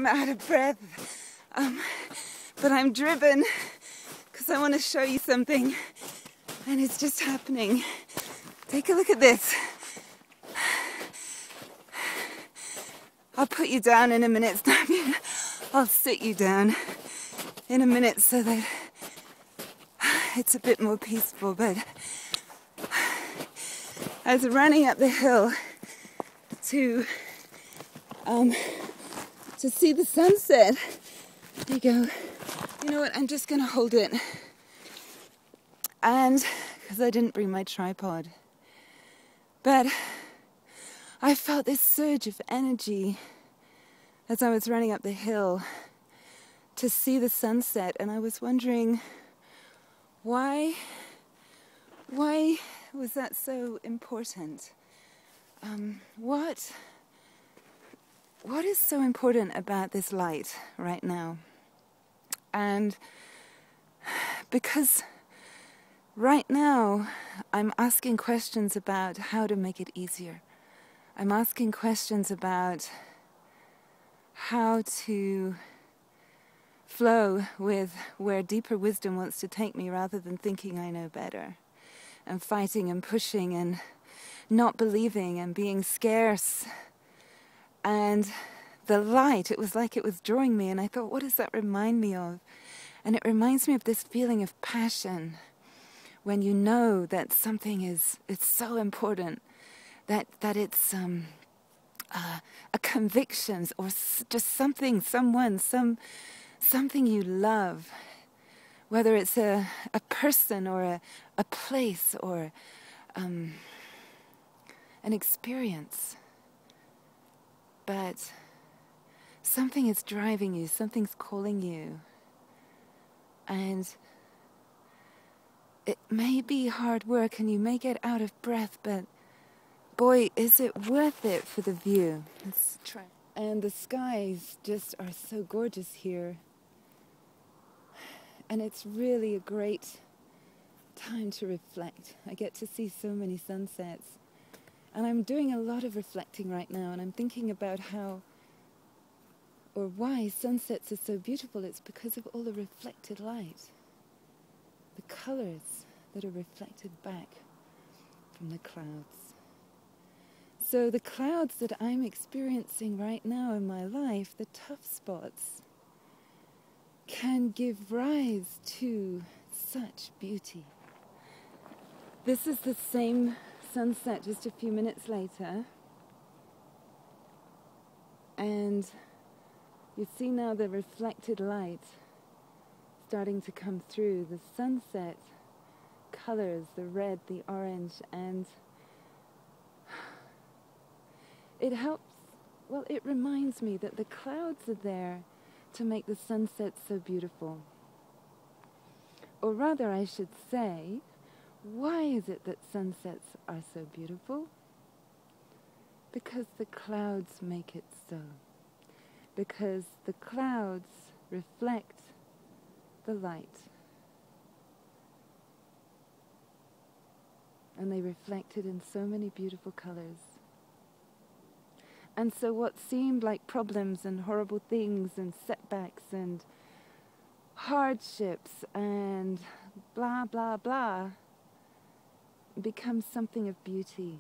I'm out of breath, but I'm driven because I want to show you something, and it's just happening. Take a look at this. I'll put you down in a minute. I'll sit you down in a minute so that it's a bit more peaceful. But I was running up the hill to see the sunset. There you go. You know what? I'm just going to hold it. And because I didn't bring my tripod. But I felt this surge of energy as I was running up the hill to see the sunset, and I was wondering why was that so important? What is so important about this light right now? And because right now I'm asking questions about how to make it easier. I'm asking questions about how to flow with where deeper wisdom wants to take me, rather than thinking I know better and fighting and pushing and not believing and being scarce. And the light, it was like it was drawing me, and I thought, what does that remind me of? And it reminds me of this feeling of passion when you know that something it's so important, that it's a conviction, or just something, something you love, whether it's a person or a place or an experience. But something is driving you, something's calling you. And it may be hard work and you may get out of breath, but boy, is it worth it for the view. Let's try. And the skies just are so gorgeous here. And it's really a great time to reflect. I get to see so many sunsets. And I'm doing a lot of reflecting right now, and I'm thinking about how, or why sunsets are so beautiful. It's because of all the reflected light. The colors that are reflected back from the clouds. So the clouds that I'm experiencing right now in my life, the tough spots, can give rise to such beauty. This is the same sunset just a few minutes later. And you see now the reflected light starting to come through. The sunset colors, the red, the orange, and it helps, well, it reminds me that the clouds are there to make the sunset so beautiful. Or rather, I should say, why is it that sunsets are so beautiful? Because the clouds make it so. Because the clouds reflect the light. And they reflect it in so many beautiful colors. And so what seemed like problems and horrible things and setbacks and hardships and blah, blah, blah becomes something of beauty.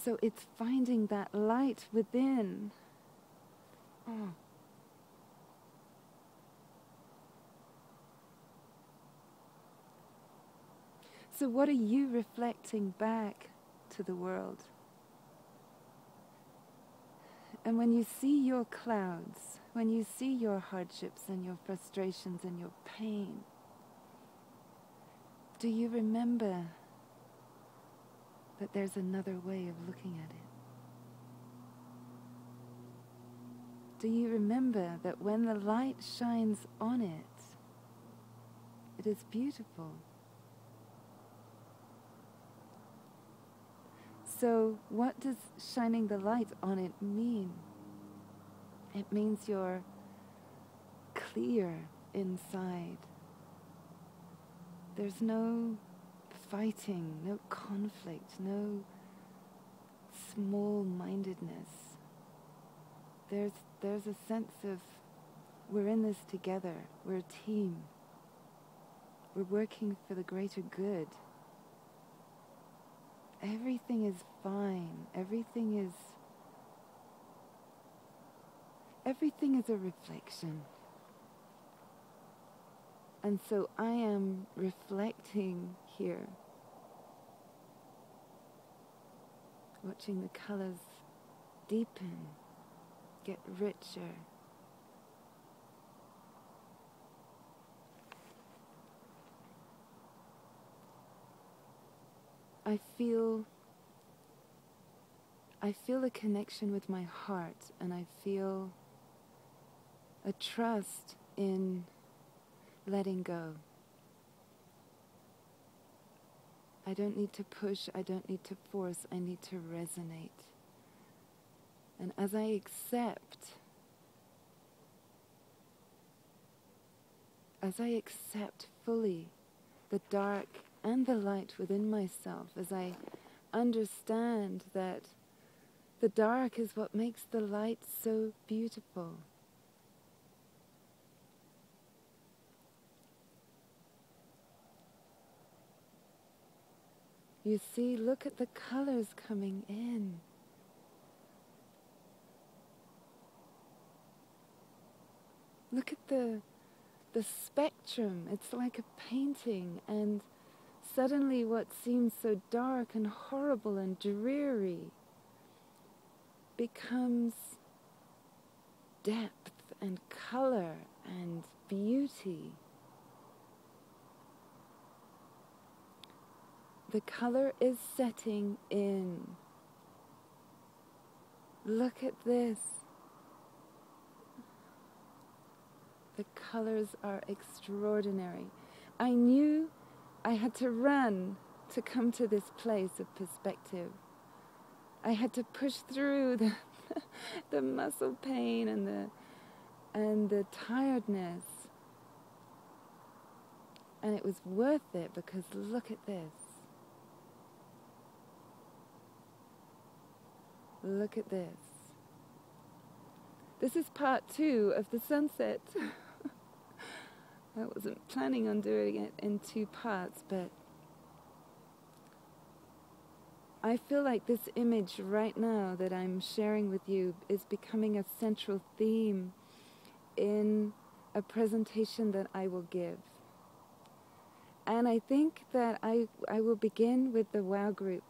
So it's finding that light within. Oh. So what are you reflecting back to the world? And when you see your clouds, when you see your hardships and your frustrations and your pain, do you remember that there's another way of looking at it? Do you remember that when the light shines on it, it is beautiful? So what does shining the light on it mean? It means you're clear inside. There's no fighting, no conflict, no small-mindedness. There's a sense of we're in this together, we're a team, we're working for the greater good. Everything is fine, everything is a reflection. And so I am reflecting here, watching the colors deepen, get richer. I feel a connection with my heart, and I feel a trust in letting go. I don't need to push, I don't need to force, I need to resonate. And as I accept fully the dark and the light within myself, as I understand that the dark is what makes the light so beautiful. You see, look at the colors coming in. Look at the spectrum. It's like a painting, and suddenly what seems so dark and horrible and dreary becomes depth and color and beauty. The color is setting in. Look at this. The colors are extraordinary. I knew I had to run to come to this place of perspective. I had to push through the muscle pain and the tiredness. And it was worth it, because look at this. Look at this. This is part 2 of the sunset. I wasn't planning on doing it in 2 parts, but I feel like this image right now that I'm sharing with you is becoming a central theme in a presentation that I will give. And I think that I will begin with the WOW group.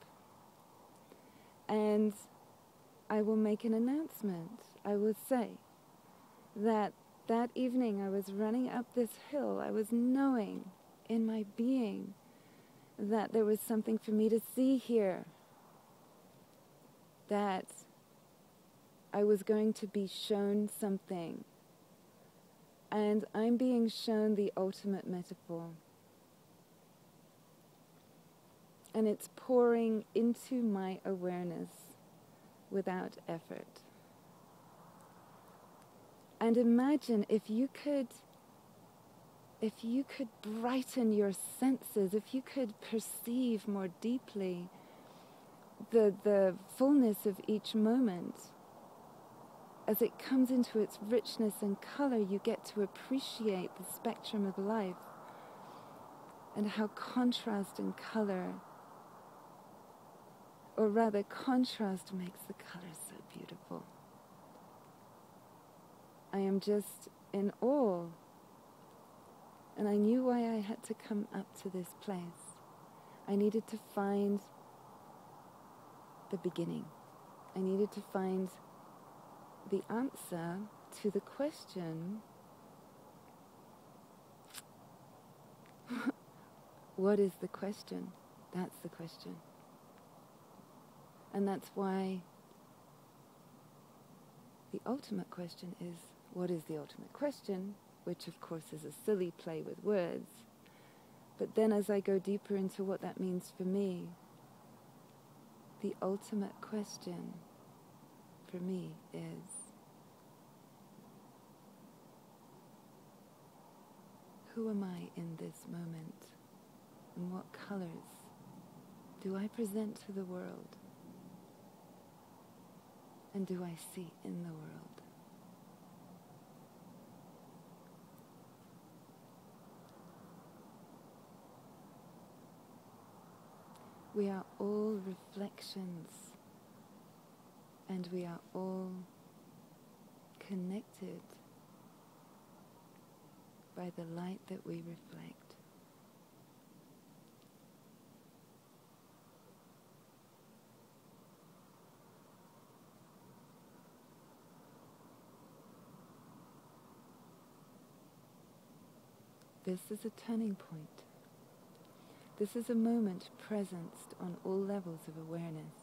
And I will make an announcement. I will say that evening I was running up this hill. I was knowing in my being that there was something for me to see here. That I was going to be shown something. And I'm being shown the ultimate metaphor. And it's pouring into my awareness without effort. And imagine if you could brighten your senses, if you could perceive more deeply the fullness of each moment. As it comes into its richness and color, you get to appreciate the spectrum of life and how contrast and color, or rather contrast, makes the color so beautiful. I am just in awe. And I knew why I had to come up to this place. I needed to find the beginning. I needed to find the answer to the question, what is the question? That's the question. And that's why the ultimate question is, what is the ultimate question? Which of course is a silly play with words. But then as I go deeper into what that means for me, the ultimate question for me is, who am I in this moment? And what colors do I present to the world? and do I see in the world? We are all reflections, and we are all connected by the light that we reflect. This is a turning point. This is a moment presenced on all levels of awareness.